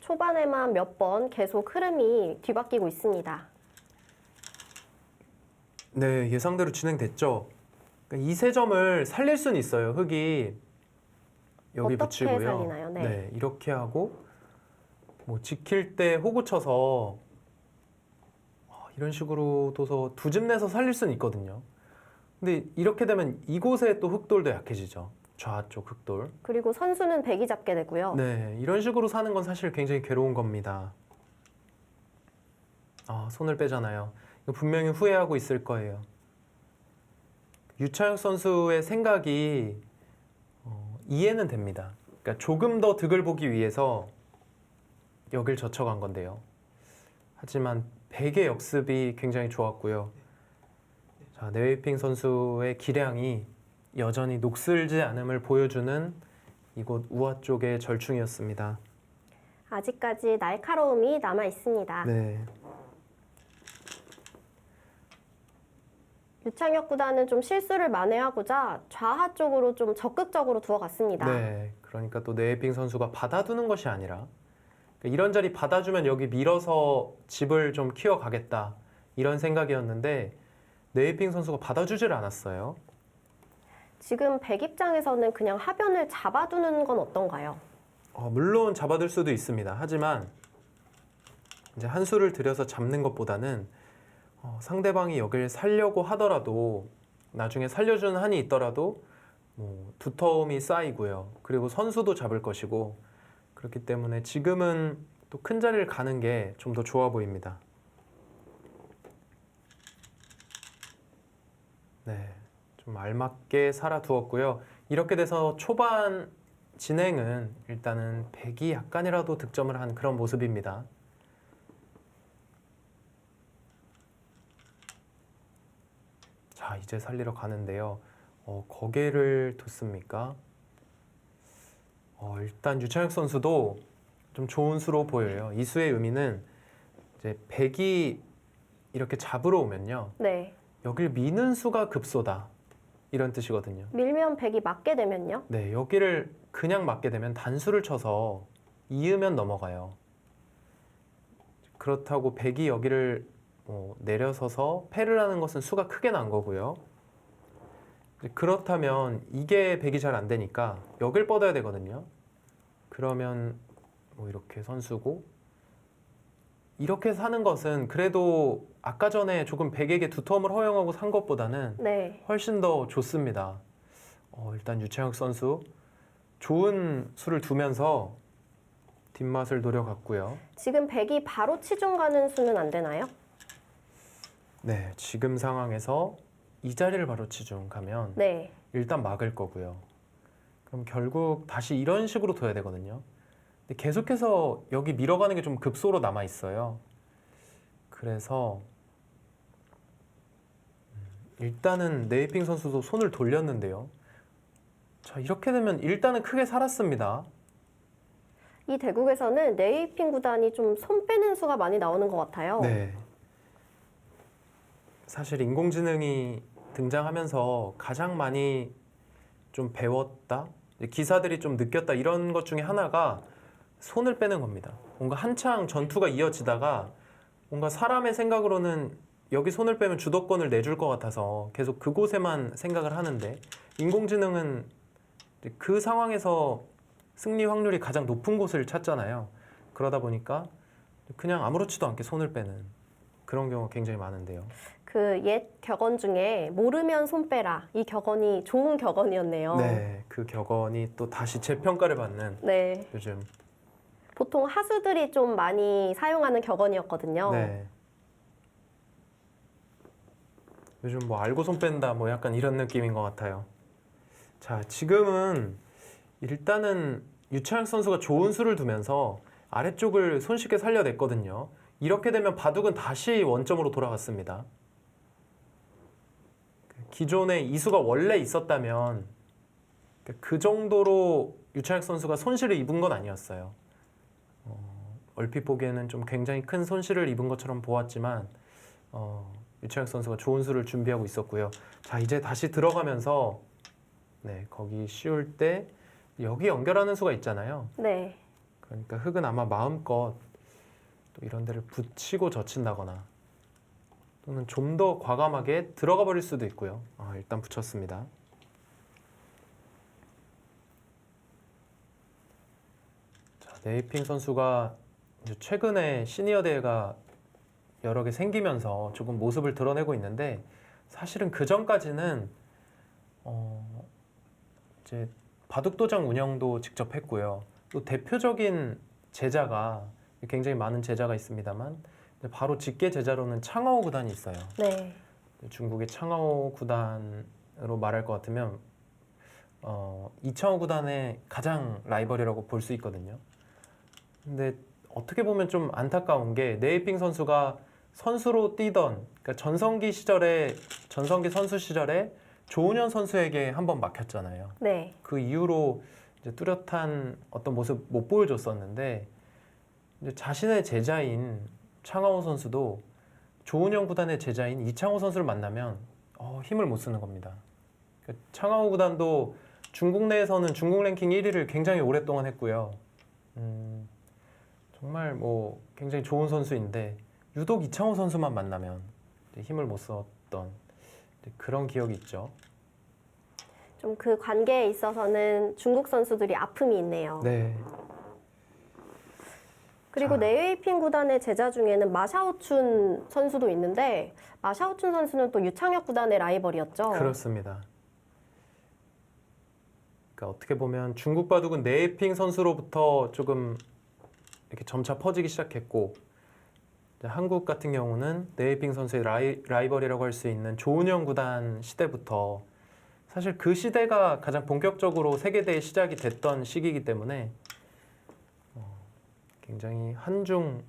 초반에만 몇 번 계속 흐름이 뒤바뀌고 있습니다. 네, 예상대로 진행됐죠. 그러니까 이 세 점을 살릴 수는 있어요. 흑이 여기 어떻게 붙이고요. 살리나요? 네. 이렇게 하고 뭐 지킬 때 호구 쳐서 이런 식으로 둬서 두 집 내서 살릴 수는 있거든요. 근데 이렇게 되면 이곳에 또 흑돌도 약해지죠. 좌쪽 흑돌. 그리고 선수는 백이 잡게 되고요. 네, 이런 식으로 사는 건 사실 굉장히 괴로운 겁니다. 손을 빼잖아요. 이거 분명히 후회하고 있을 거예요. 유차혁 선수의 생각이 이해는 됩니다. 그러니까 조금 더 득을 보기 위해서 여길 젖혀간 건데요. 하지만 백의 역습이 굉장히 좋았고요. 자, 네웨이핑 선수의 기량이 여전히 녹슬지 않음을 보여주는 이곳 우하 쪽의 절충이었습니다. 아직까지 날카로움이 남아 있습니다. 네. 유창혁 구단은 좀 실수를 만회하고자 좌하 쪽으로 좀 적극적으로 두어갔습니다. 네. 그러니까 또 네웨이핑 선수가 받아두는 것이 아니라 그러니까 이런 자리 받아주면 여기 밀어서 집을 좀 키워가겠다 이런 생각이었는데 네웨이핑 선수가 받아주질 않았어요. 지금 백 입장에서는 그냥 하변을 잡아두는 건 어떤가요? 물론 잡아둘 수도 있습니다. 하지만 이제 한 수를 들여서 잡는 것보다는 상대방이 여길 살려고 하더라도 나중에 살려주는 한이 있더라도 뭐 두터움이 쌓이고요. 그리고 선수도 잡을 것이고 그렇기 때문에 지금은 또 큰 자리를 가는 게 좀 더 좋아 보입니다. 네, 좀 알맞게 살아두었고요. 이렇게 돼서 초반 진행은 일단은 백이 약간이라도 득점을 한 그런 모습입니다. 자, 이제 살리러 가는데요. 거기를 뒀습니까? 일단 유창혁 선수도 좀 좋은 수로 보여요. 이 수의 의미는 이제 백이 이렇게 잡으러 오면요. 네. 여길 미는 수가 급소다. 이런 뜻이거든요. 밀면 백이 맞게 되면요? 네, 여기를 그냥 맞게 되면 단수를 쳐서 이으면 넘어가요. 그렇다고 백이 여기를 내려서서 패를 하는 것은 수가 크게 난 거고요. 그렇다면 이게 백이 잘 안 되니까 여길 뻗어야 되거든요. 그러면 뭐 이렇게 선수고 이렇게 사는 것은 그래도 아까 전에 조금 백에게 두터움을 허용하고 산 것보다는 네. 훨씬 더 좋습니다. 일단 유창혁 선수 좋은 수를 두면서 뒷맛을 노려갔고요. 지금 백이 바로 치중 가는 수는 안 되나요? 네, 지금 상황에서 이 자리를 바로 치중 가면 네. 일단 막을 거고요. 그럼 결국 다시 이런 식으로 둬야 되거든요. 근데 계속해서 여기 밀어가는 게 좀 급소로 남아 있어요. 그래서 일단은 네이핑 선수도 손을 돌렸는데요. 자, 이렇게 되면 일단은 크게 살았습니다. 이 대국에서는 네이핑 구단이 좀 손 빼는 수가 많이 나오는 것 같아요. 네. 사실 인공지능이 등장하면서 가장 많이 좀 배웠다, 기사들이 좀 느꼈다 이런 것 중에 하나가 손을 빼는 겁니다. 뭔가 한창 전투가 이어지다가 뭔가 사람의 생각으로는 여기 손을 빼면 주도권을 내줄 것 같아서 계속 그곳에만 생각을 하는데 인공지능은 그 상황에서 승리 확률이 가장 높은 곳을 찾잖아요. 그러다 보니까 그냥 아무렇지도 않게 손을 빼는 그런 경우가 굉장히 많은데요. 그 옛 격언 중에 모르면 손 빼라. 이 격언이 좋은 격언이었네요. 네, 그 격언이 또 다시 재평가를 받는 네. 요즘. 보통 하수들이 좀 많이 사용하는 격언이었거든요. 네. 요즘 뭐 알고 손 뺀다 뭐 약간 이런 느낌인 것 같아요. 자, 지금은 일단은 유창혁 선수가 좋은 수를 두면서 아래쪽을 손쉽게 살려냈거든요. 이렇게 되면 바둑은 다시 원점으로 돌아갔습니다. 기존에 이 수가 원래 있었다면 그 정도로 유창혁 선수가 손실을 입은 건 아니었어요. 얼핏 보기에는 좀 굉장히 큰 손실을 입은 것처럼 보았지만 유창혁 선수가 좋은 수를 준비하고 있었고요. 자, 이제 다시 들어가면서 거기 씌울 때 여기 연결하는 수가 있잖아요. 네. 그러니까 흑은 아마 마음껏 또 이런 데를 붙이고 젖힌다거나 또는 좀 더 과감하게 들어가 버릴 수도 있고요. 일단 붙였습니다. 자, 네이핑 선수가 이제 최근에 시니어 대회가 여러 개 생기면서 조금 모습을 드러내고 있는데 사실은 그 전까지는 이제 바둑도장 운영도 직접 했고요. 또 대표적인 제자가 굉장히 많은 제자가 있습니다만 바로 직계 제자로는 창하오 구단이 있어요. 네. 중국의 창하오 구단으로 말할 것 같으면 이창호 구단의 가장 라이벌이라고 볼 수 있거든요. 근데 어떻게 보면 좀 안타까운 게 네이핑 선수가 선수로 뛰던 그러니까 전성기 선수 시절에 조은현 선수에게 한번 막혔잖아요. 네. 그 이후로 이제 뚜렷한 어떤 모습 못 보여줬었는데 이제 자신의 제자인 창하오 선수도 조은현 구단의 제자인 이창호 선수를 만나면 힘을 못 쓰는 겁니다. 그러니까 창하오 구단도 중국 내에서는 중국 랭킹 1위를 굉장히 오랫동안 했고요. 정말 뭐 굉장히 좋은 선수인데 유독 이창호 선수만 만나면 힘을 못 썼던 그런 기억이 있죠. 좀 그 관계에 있어서는 중국 선수들이 아픔이 있네요. 네. 그리고 자. 네이핑 구단의 제자 중에는 마샤오춘 선수도 있는데 마샤오춘 선수는 또 유창혁 구단의 라이벌이었죠. 그렇습니다. 그러니까 어떻게 보면 중국 바둑은 네이핑 선수로부터 조금 이렇게 점차 퍼지기 시작했고 이제 한국 같은 경우는 네이핑 선수의 라이벌이라고 할 수 있는 조은영 구단 시대부터 사실 그 시대가 가장 본격적으로 세계대회 시작이 됐던 시기이기 때문에 굉장히 한중을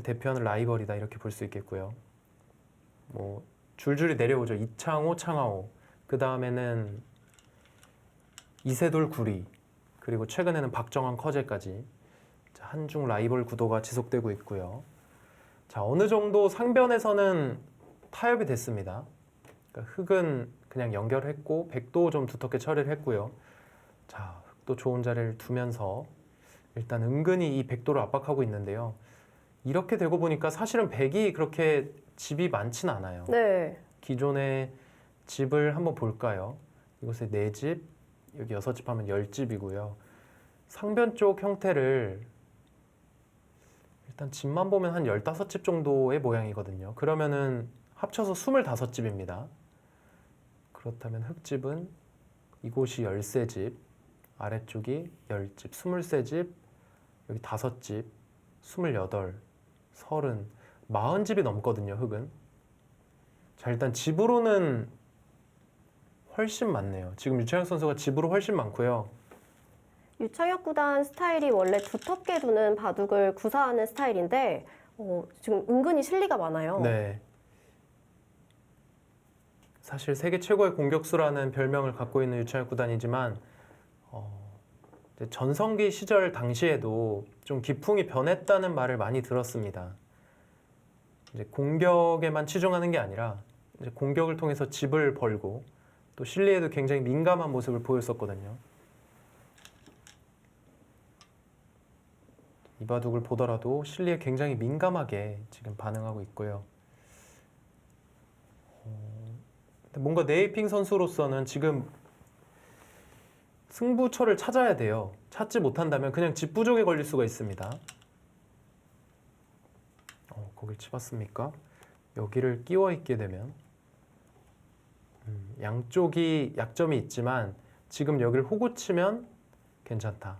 대표하는 라이벌이다 이렇게 볼 수 있겠고요. 뭐 줄줄이 내려오죠. 이창호, 창하오. 그 다음에는 이세돌, 구리. 그리고 최근에는 박정환, 커제까지 한중 라이벌 구도가 지속되고 있고요. 자, 어느 정도 상변에서는 타협이 됐습니다. 그러니까 흑은 그냥 연결했고 백도 좀 두텁게 처리를 했고요. 자, 흑도 좋은 자리를 두면서 일단 은근히 이 백도를 압박하고 있는데요. 이렇게 되고 보니까 사실은 백이 그렇게 집이 많진 않아요. 네. 기존의 집을 한번 볼까요? 이곳에 4집, 여기 6집 하면 10집이고요. 상변 쪽 형태를 일단 집만 보면 한 15집 정도의 모양이거든요. 그러면은 합쳐서 25집입니다. 그렇다면 흑집은 이곳이 13집, 아래쪽이 10집, 23집, 여기 5집, 28, 30, 40집이 넘거든요, 흑은. 자, 일단 집으로는 훨씬 많네요. 지금 유창혁 선수가 집으로 훨씬 많고요. 유창혁 구단 스타일이 원래 두텁게 두는 바둑을 구사하는 스타일인데 지금 은근히 실리가 많아요. 네. 사실 세계 최고의 공격수라는 별명을 갖고 있는 유창혁 구단이지만 이제 전성기 시절 당시에도 좀 기풍이 변했다는 말을 많이 들었습니다. 이제 공격에만 치중하는 게 아니라 이제 공격을 통해서 집을 벌고 또 실리에도 굉장히 민감한 모습을 보였었거든요. 이 바둑을 보더라도 실리에 굉장히 민감하게 지금 반응하고 있고요. 뭔가 네이핑 선수로서는 지금 승부처를 찾아야 돼요. 찾지 못한다면 그냥 집 부족에 걸릴 수가 있습니다. 거길 치봤습니까? 여기를 끼워 있게 되면 양쪽이 약점이 있지만 지금 여기를 호구 치면 괜찮다.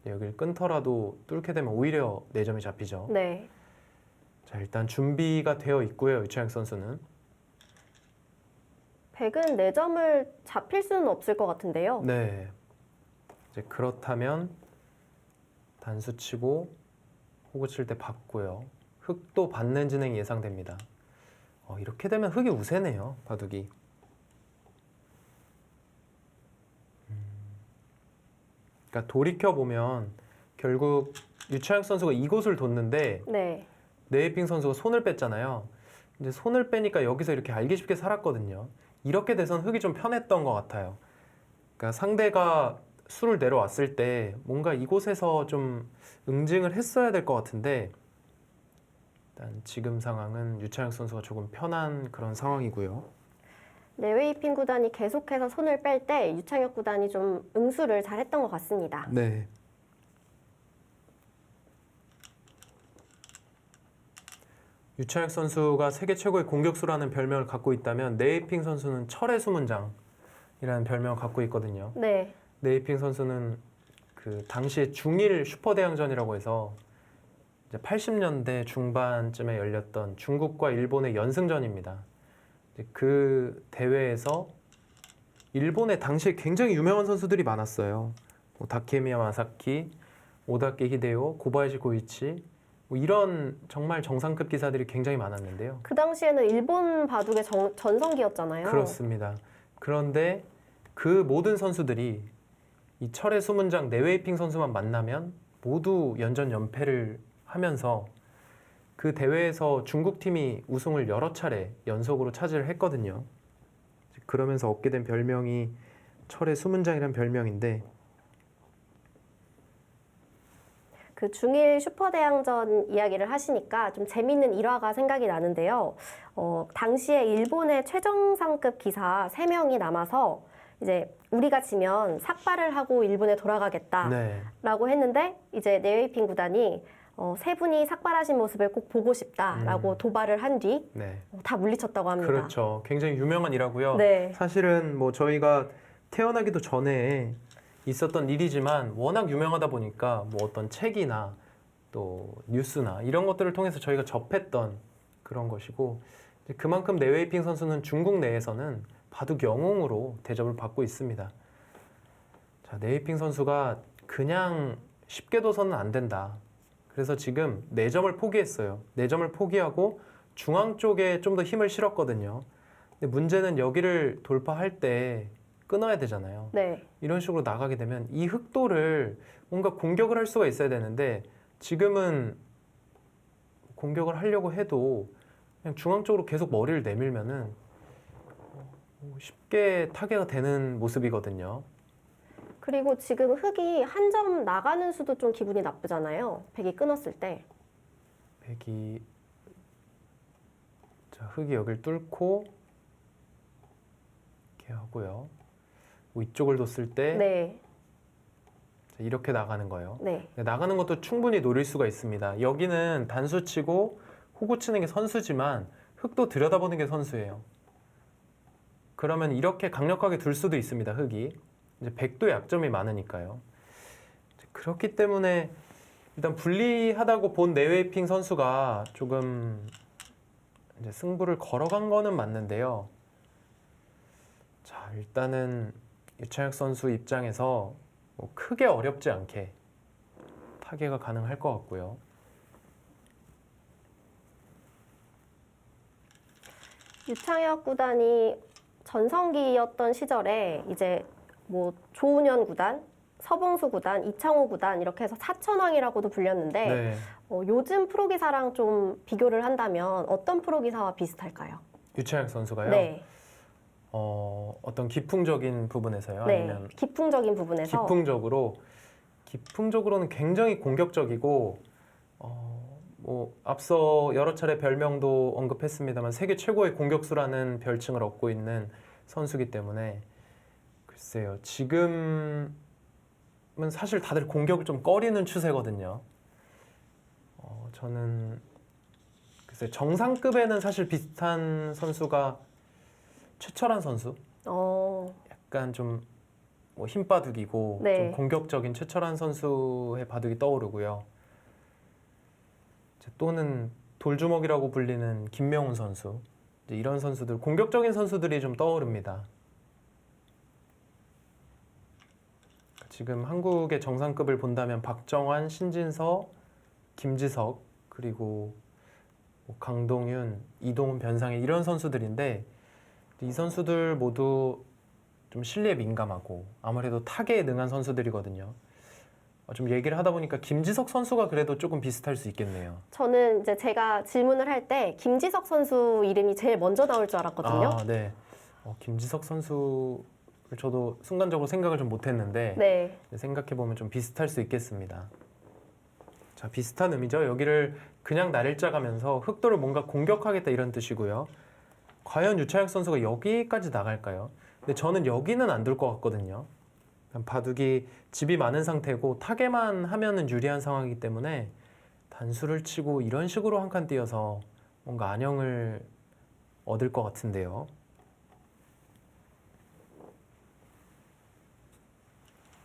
여기를 끊더라도 뚫게 되면 오히려 4점이 잡히죠. 네. 자, 일단 준비가 되어 있고요. 유창혁 선수는. 백은 4점을 잡힐 수는 없을 것 같은데요. 네. 이제 그렇다면 단수 치고 호구 칠 때 받고요. 흑도 받는 진행이 예상됩니다. 이렇게 되면 흑이 우세네요. 바둑이. 그러니까 돌이켜 보면 결국 유창혁 선수가 이곳을 뒀는데 네. 네이핑 선수가 손을 뺐잖아요. 이제 손을 빼니까 여기서 이렇게 알기 쉽게 살았거든요. 이렇게 돼선 흑이 좀 편했던 것 같아요. 그러니까 상대가 수를 내려왔을 때 뭔가 이곳에서 좀 응징을 했어야 될 것 같은데 일단 지금 상황은 유창혁 선수가 조금 편한 그런 상황이고요. 네웨이핑 구단이 계속해서 손을 뺄 때 유창혁 구단이 좀 응수를 잘했던 것 같습니다. 네. 유창혁 선수가 세계 최고의 공격수라는 별명을 갖고 있다면 네이핑 선수는 철의 수문장이라는 별명을 갖고 있거든요. 네, 네이핑 선수는 그 당시에 중일 슈퍼대항전이라고 해서 이제 80년대 중반쯤에 열렸던 중국과 일본의 연승전입니다. 이제 그 대회에서 일본에 당시에 굉장히 유명한 선수들이 많았어요. 뭐 다케미야 마사키, 오다케 히데요, 고바야시 고이치 뭐 이런 정말 정상급 기사들이 굉장히 많았는데요. 그 당시에는 일본 바둑의 전성기였잖아요. 그렇습니다. 그런데 그 모든 선수들이 이 철의 수문장 네웨이핑 선수만 만나면 모두 연전 연패를 하면서 그 대회에서 중국 팀이 우승을 여러 차례 연속으로 차지를 했거든요. 그러면서 얻게 된 별명이 철의 수문장이라는 별명인데 그 중일 슈퍼대항전 이야기를 하시니까 좀 재밌는 일화가 생각이 나는데요. 당시에 일본의 최정상급 기사 3명이 남아서 이제 우리가 지면 삭발을 하고 일본에 돌아가겠다라고 네. 했는데 이제 네웨이핑 구단이 3분이 삭발하신 모습을 꼭 보고 싶다라고 도발을 한 뒤 다 네. 물리쳤다고 합니다. 그렇죠. 굉장히 유명한 일화고요. 네. 사실은 뭐 저희가 태어나기도 전에 있었던 일이지만 워낙 유명하다 보니까 뭐 어떤 책이나 또 뉴스나 이런 것들을 통해서 저희가 접했던 그런 것이고 이제 그만큼 네웨이핑 선수는 중국 내에서는 바둑 영웅으로 대접을 받고 있습니다. 자, 네웨이핑 선수가 그냥 쉽게 둬서는 안 된다. 그래서 지금 4점을 포기했어요. 4점을 포기하고 중앙 쪽에 좀 더 힘을 실었거든요. 근데 문제는 여기를 돌파할 때 끊어야 되잖아요. 네. 이런 식으로 나가게 되면 이 흑도를 뭔가 공격을 할 수가 있어야 되는데 지금은 공격을 하려고 해도 그냥 중앙 쪽으로 계속 머리를 내밀면은 쉽게 타개가 되는 모습이거든요. 그리고 지금 흑이 한 점 나가는 수도 좀 기분이 나쁘잖아요. 백이 끊었을 때. 백이 자, 흑이 여기를 뚫고 이렇게 하고요. 뭐 이쪽을 뒀을 때 네. 이렇게 나가는 거예요. 네. 나가는 것도 충분히 노릴 수가 있습니다. 여기는 단수 치고 호구 치는 게 선수지만 흑도 들여다보는 게 선수예요. 그러면 이렇게 강력하게 둘 수도 있습니다. 흑이. 이제 백도 약점이 많으니까요. 그렇기 때문에 일단 불리하다고 본 네웨이핑 선수가 조금 이제 승부를 걸어간 거는 맞는데요. 자, 일단은 유창혁 선수 입장에서 뭐 크게 어렵지 않게 타개가 가능할 것 같고요. 유창혁 구단이 전성기였던 시절에 이제 뭐 조은현 구단, 서봉수 구단, 이창호 구단 이렇게 해서 사천왕이라고도 불렸는데 네. 요즘 프로기사랑 좀 비교를 한다면 어떤 프로기사와 비슷할까요? 유창혁 선수가요. 네. 어떤 기풍적인 부분에서요. 네. 아니면 기풍적인 부분에서 기풍적으로는 굉장히 공격적이고 뭐 앞서 여러 차례 별명도 언급했습니다만 세계 최고의 공격수라는 별칭을 얻고 있는 선수기 때문에 글쎄요. 지금은 사실 다들 공격을 좀 꺼리는 추세거든요. 저는 글쎄 정상급에는 사실 비슷한 선수가 최철한 선수. 약간 좀 뭐 힘바둑이고 네. 좀 공격적인 최철한 선수의 바둑이 떠오르고요. 또는 돌주먹이라고 불리는 김명훈 선수. 이런 선수들, 공격적인 선수들이 좀 떠오릅니다. 지금 한국의 정상급을 본다면 박정환, 신진서, 김지석, 그리고 뭐 강동윤, 이동훈, 변상희 이런 선수들인데 이 선수들 모두 좀 실리에 민감하고 아무래도 타계에 능한 선수들이거든요. 좀 얘기를 하다 보니까 김지석 선수가 그래도 조금 비슷할 수 있겠네요. 저는 이제 제가 질문을 할 때 김지석 선수 이름이 제일 먼저 나올 줄 알았거든요. 아, 네. 김지석 선수가 저도 순간적으로 생각을 좀 못했는데 네. 생각해보면 좀 비슷할 수 있겠습니다. 자, 비슷한 의미죠. 여기를 그냥 날일자 가면서 흑도를 뭔가 공격하겠다 이런 뜻이고요. 과연 유차혁 선수가 여기까지 나갈까요? 근데 저는 여기는 안 둘 것 같거든요. 바둑이 집이 많은 상태고 타게만 하면은 유리한 상황이기 때문에 단수를 치고 이런 식으로 한 칸 띄어서 뭔가 안형을 얻을 것 같은데요.